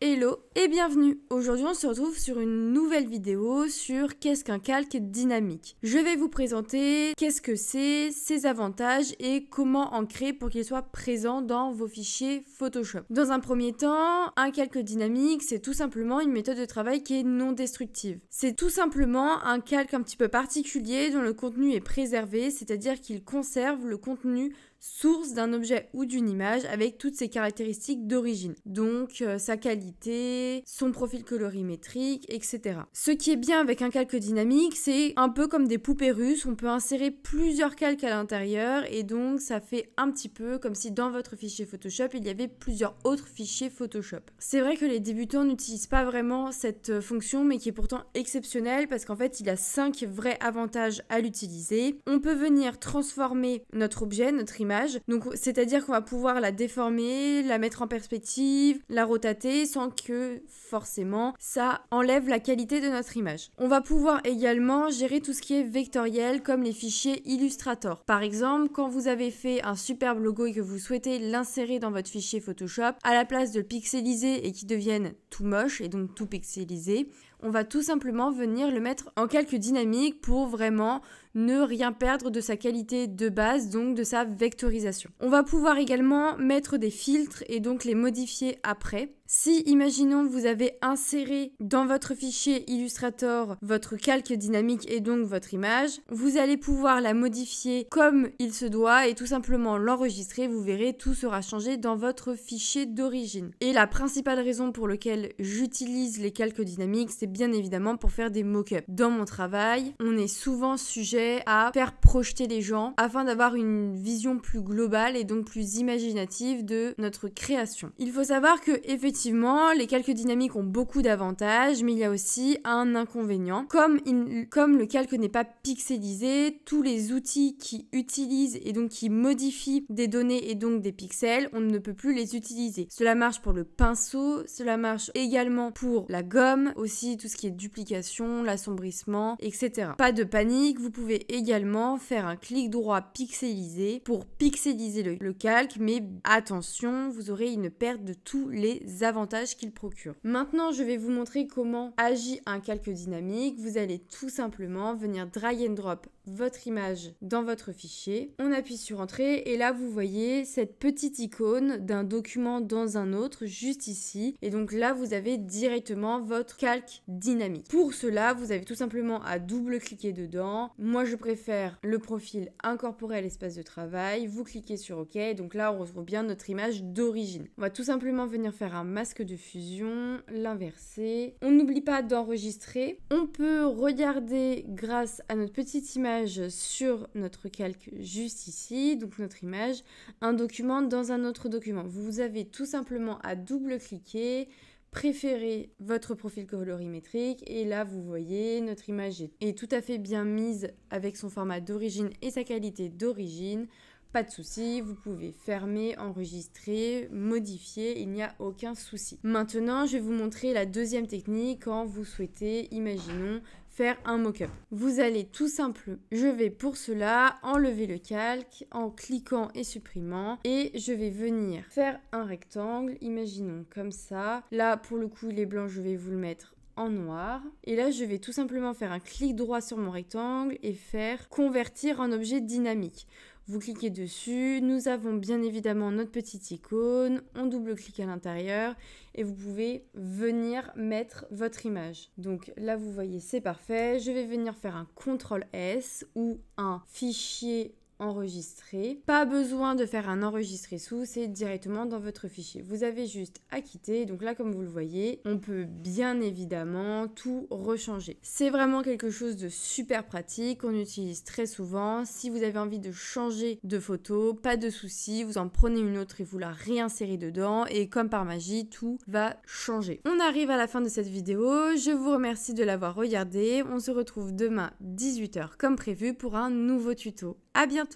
Hello et bienvenue. Aujourd'hui on se retrouve sur une nouvelle vidéo sur qu'est-ce qu'un calque dynamique. Je vais vous présenter qu'est-ce que c'est, ses avantages et comment en créer pour qu'il soit présent dans vos fichiers Photoshop. Dans un premier temps, un calque dynamique c'est tout simplement une méthode de travail qui est non destructive. C'est tout simplement un calque un petit peu particulier dont le contenu est préservé, c'est-à-dire qu'il conserve le contenu source d'un objet ou d'une image avec toutes ses caractéristiques d'origine. Donc sa qualité, son profil colorimétrique, etc. Ce qui est bien avec un calque dynamique, c'est un peu comme des poupées russes, on peut insérer plusieurs calques à l'intérieur et donc ça fait un petit peu comme si dans votre fichier Photoshop, il y avait plusieurs autres fichiers Photoshop. C'est vrai que les débutants n'utilisent pas vraiment cette fonction mais qui est pourtant exceptionnelle parce qu'en fait, il a 5 vrais avantages à l'utiliser. On peut venir transformer notre objet, notre image. Donc c'est-à-dire qu'on va pouvoir la déformer, la mettre en perspective, la rotater sans que forcément ça enlève la qualité de notre image. On va pouvoir également gérer tout ce qui est vectoriel comme les fichiers Illustrator. Par exemple, quand vous avez fait un superbe logo et que vous souhaitez l'insérer dans votre fichier Photoshop, à la place de le pixeliser et qu'il devienne tout moche et donc tout pixelisé, on va tout simplement venir le mettre en calque dynamique pour vraiment ne rien perdre de sa qualité de base, donc de sa vectorisation. On va pouvoir également mettre des filtres et donc les modifier après. Si, imaginons, vous avez inséré dans votre fichier Illustrator votre calque dynamique et donc votre image, vous allez pouvoir la modifier comme il se doit et tout simplement l'enregistrer. Vous verrez, tout sera changé dans votre fichier d'origine. Et la principale raison pour laquelle j'utilise les calques dynamiques, c'est bien évidemment pour faire des mock-ups. Dans mon travail, on est souvent sujet à faire projeter les gens afin d'avoir une vision plus globale et donc plus imaginative de notre création. Il faut savoir que effectivement, les calques dynamiques ont beaucoup d'avantages, mais il y a aussi un inconvénient. Comme le calque n'est pas pixelisé, tous les outils qui utilisent et donc qui modifient des données et donc des pixels, on ne peut plus les utiliser. Cela marche pour le pinceau, cela marche également pour la gomme, aussi tout ce qui est duplication, l'assombrissement, etc. Pas de panique, vous pouvez également faire un clic droit pixelisé pour pixeliser le calque, mais attention, vous aurez une perte de tous les avantages qu'il procure. Maintenant, je vais vous montrer comment agit un calque dynamique. Vous allez tout simplement venir drag and drop votre image dans votre fichier. On appuie sur Entrée et là, vous voyez cette petite icône d'un document dans un autre, juste ici. Et donc là, vous avez directement votre calque dynamique. Pour cela, vous avez tout simplement à double-cliquer dedans. Moi, je préfère le profil incorporé à l'espace de travail. Vous cliquez sur OK. Donc là, on retrouve bien notre image d'origine. On va tout simplement venir faire un masque de fusion, l'inverser. On n'oublie pas d'enregistrer. On peut regarder grâce à notre petite image sur notre calque juste ici, donc notre image, un document dans un autre document. Vous avez tout simplement à double-cliquer, préférez votre profil colorimétrique et là vous voyez notre image est tout à fait bien mise avec son format d'origine et sa qualité d'origine. Pas de souci, vous pouvez fermer, enregistrer, modifier, il n'y a aucun souci. Maintenant, je vais vous montrer la deuxième technique quand vous souhaitez, imaginons, faire un mock-up. Vous allez tout simple, je vais pour cela enlever le calque en cliquant et supprimant et je vais venir faire un rectangle, imaginons comme ça. Là, pour le coup, il est blanc, je vais vous le mettre en noir. Et là, je vais tout simplement faire un clic droit sur mon rectangle et faire convertir en objet dynamique. Vous cliquez dessus, nous avons bien évidemment notre petite icône, on double-clique à l'intérieur et vous pouvez venir mettre votre image. Donc là, vous voyez, c'est parfait. Je vais venir faire un CTRL-S ou un fichier enregistrer. Pas besoin de faire un enregistrer sous, c'est directement dans votre fichier. Vous avez juste à quitter. Donc là, comme vous le voyez, on peut bien évidemment tout rechanger. C'est vraiment quelque chose de super pratique, qu'on utilise très souvent. Si vous avez envie de changer de photo, pas de souci, vous en prenez une autre et vous la réinsérez dedans et comme par magie, tout va changer. On arrive à la fin de cette vidéo. Je vous remercie de l'avoir regardée. On se retrouve demain 18h comme prévu pour un nouveau tuto. À bientôt!